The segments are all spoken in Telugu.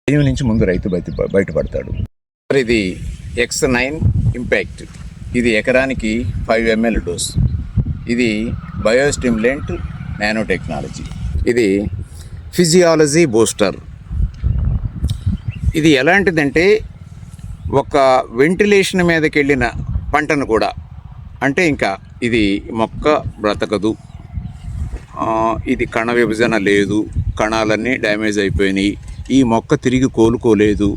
భయం నుంచి ముందు రైతు బయటపడతాడు. ఇది X9 ఇంపాక్ట్. ఇది ఎకరానికి 5 ml డోస్. ఇది బయోస్టిమ్యులెంట్ నానో టెక్నాలజీ. ఇది ఫిజియాలజీ బూస్టర్. ఇది ఎలాంటిదంటే ఒక వెంటిలేషన్ మీదకి వెళ్ళిన పంటను కూడా, అంటే ఇంకా ఇది మొక్క బ్రతకదు, ఇది కణ విభజన లేదు, కణాలన్నీ డ్యామేజ్ అయిపోయినాయి, ఈ మొక్క తిరిగి కోలుకోలేదు,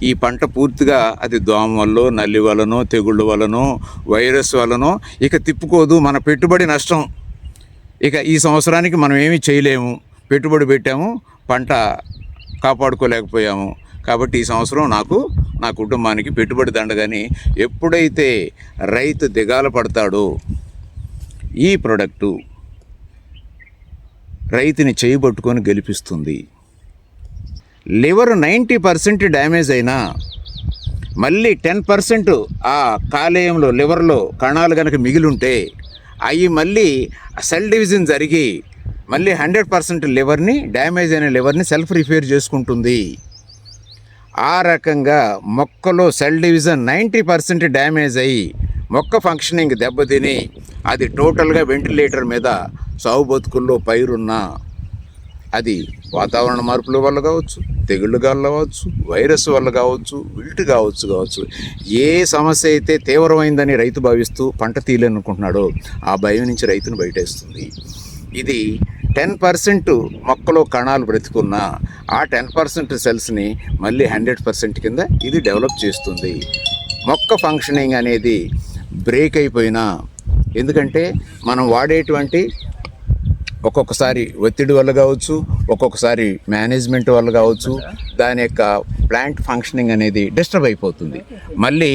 ఈ పంట పూర్తిగా అది దోమ వల్ల, నల్లి వలనో, తెగుళ్ళ వలనో, వైరస్ వలనో ఇక తిప్పుకోదు, మన పెట్టుబడి నష్టం, ఇక ఈ సంవత్సరానికి మనం ఏమీ చేయలేము, పెట్టుబడి పెట్టాము, పంట కాపాడుకోలేకపోయాము, కాబట్టి ఈ సంవత్సరం నా కుటుంబానికి పెట్టుబడి దండగాని ఎప్పుడైతే రైతు దిగాల పడతాడో ఈ ప్రోడక్టు రైతుని చేయబట్టుకొని గెలిపిస్తుంది. లివర్ 90% డ్యామేజ్ అయినా మళ్ళీ 10% ఆ కాలేయంలో లివర్లో కణాలు కనుక మిగిలింటే అవి మళ్ళీ సెల్ డివిజన్ జరిగి మళ్ళీ 100% లివర్ని, డ్యామేజ్ అయిన లివర్ని సెల్ఫ్ రిపేర్ చేసుకుంటుంది. ఆ రకంగా మొక్కలో సెల్ డివిజన్ 90% డ్యామేజ్ అయ్యి మొక్క ఫంక్షనింగ్ దెబ్బతిని అది టోటల్గా వెంటిలేటర్ మీద సాగు బతుకుల్లో పైరున్న, అది వాతావరణ మార్పుల వల్ల కావచ్చు, తెగుళ్ళు వల్ల కావచ్చు, వైరస్ వల్ల కావచ్చు, విల్ట్ కావచ్చు, ఏ సమస్య అయితే తీవ్రమైందని రైతు భావిస్తూ పంట తీయాలనుకుంటున్నాడో ఆ భయం నుంచి రైతును బయటేస్తుంది. ఇది 10% మొక్కలో కణాలు బ్రతికున్న ఆ 10% సెల్స్ని మళ్ళీ 100% కింద ఇది డెవలప్ చేస్తుంది. మొక్క ఫంక్షనింగ్ అనేది బ్రేక్ అయిపోయినా, ఎందుకంటే మనం వాడేటువంటి ఒక్కొక్కసారి ఒత్తిడి వల్ల కావచ్చు, ఒక్కొక్కసారి మేనేజ్మెంట్ వల్ల కావచ్చు, దాని యొక్క ప్లాంట్ ఫంక్షనింగ్ అనేది డిస్టర్బ్ అయిపోతుంది. మళ్ళీ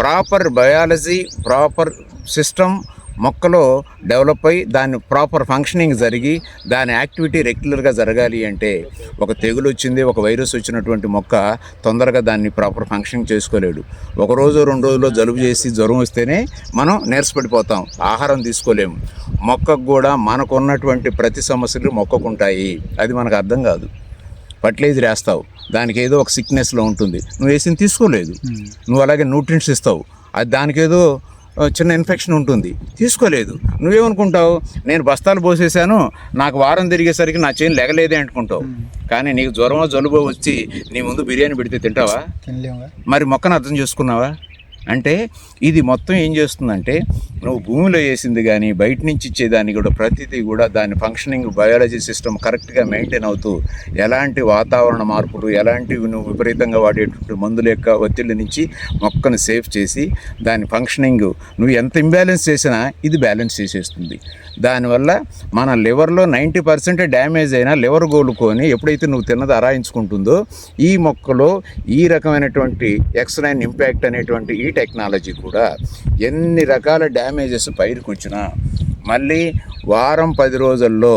ప్రాపర్ బయాలజీ, ప్రాపర్ సిస్టమ్ మొక్కలో డెవలప్ అయ్యి దాని ప్రాపర్ ఫంక్షనింగ్ జరిగి దాని యాక్టివిటీ రెగ్యులర్గా జరగాలి అంటే, ఒక తెగులు వచ్చింది, ఒక వైరస్ వచ్చినటువంటి మొక్క తొందరగా దాన్ని ప్రాపర్ ఫంక్షనింగ్ చేసుకోలేడు. ఒక రోజు 2 రోజుల్లో జలుబు చేసి జ్వరం వస్తేనే మనం నీరసపడిపోతాం, ఆహారం తీసుకోలేము. మొక్కకు కూడా మనకు ఉన్నటువంటి ప్రతి సమస్యలు మొక్కకుంటాయి, అది మనకు అర్థం కాదు. ఫర్టిలైజర్ వేస్తావు, దానికి ఏదో ఒక సిక్నెస్లో ఉంటుంది, నువ్వు వేసింది తీసుకోలేదు. నువ్వు అలాగే న్యూట్రియంట్స్ ఇస్తావు, అది దానికేదో చిన్న ఇన్ఫెక్షన్ ఉంటుంది, తీసుకోలేదు. నువ్వేమనుకుంటావు, నేను బస్తాలు పోసేసాను, నాకు వారం తిరిగేసరికి నా చేను లెగలేదే అనుకుంటావు. కానీ నీకు జ్వరమో జలుబో వచ్చి నీ ముందు బిర్యానీ పెడితే తింటావా? మరి మొక్కను అర్థం చేసుకున్నావా? అంటే ఇది మొత్తం ఏం చేస్తుందంటే, నువ్వు భూమిలో వేసింది కానీ బయట నుంచి ఇచ్చేదాన్ని కూడా ప్రతిదీ కూడా దాని ఫంక్షనింగ్ బయాలజీ సిస్టమ్ కరెక్ట్గా మెయింటైన్ అవుతూ, ఎలాంటి వాతావరణ మార్పులు, ఎలాంటివి నువ్వు విపరీతంగా వాడేటువంటి మందుల యొక్క ఒత్తిడి నుంచి మొక్కను సేఫ్ చేసి దాని ఫంక్షనింగ్ నువ్వు ఎంత ఇంబ్యాలెన్స్ చేసినా ఇది బ్యాలెన్స్ చేసేస్తుంది. దానివల్ల మన లివర్లో 90% డ్యామేజ్ అయినా లివర్ కోలుకొని ఎప్పుడైతే నువ్వు తిన్నది అరాయించుకుంటుందో, ఈ మొక్కలో ఈ రకమైనటువంటి X9 ఇంపాక్ట్ అనేటువంటి ఈ టెక్నాలజీ కూడా ఎన్ని రకాల డ్యామేజెస్ పైరుకు వచ్చినా మళ్ళీ వారం 10 రోజుల్లో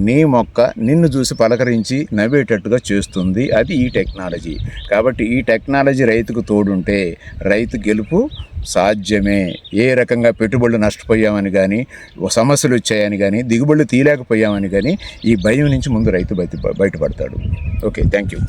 నీ మొక్క నిన్ను చూసి పలకరించి నవ్వేటట్టుగా చేస్తుంది. అది ఈ టెక్నాలజీ. కాబట్టి ఈ టెక్నాలజీ రైతుకు తోడుంటే రైతు గెలుపు సాధ్యమే. ఏ రకంగా పెట్టుబడులు నష్టపోయామని కానీ, సమస్యలు వచ్చాయని కానీ, దిగుబడులు తీయలేకపోయామని కానీ ఈ భయం నుంచి ముందు రైతు బయటపడతాడు. Okay, thank you.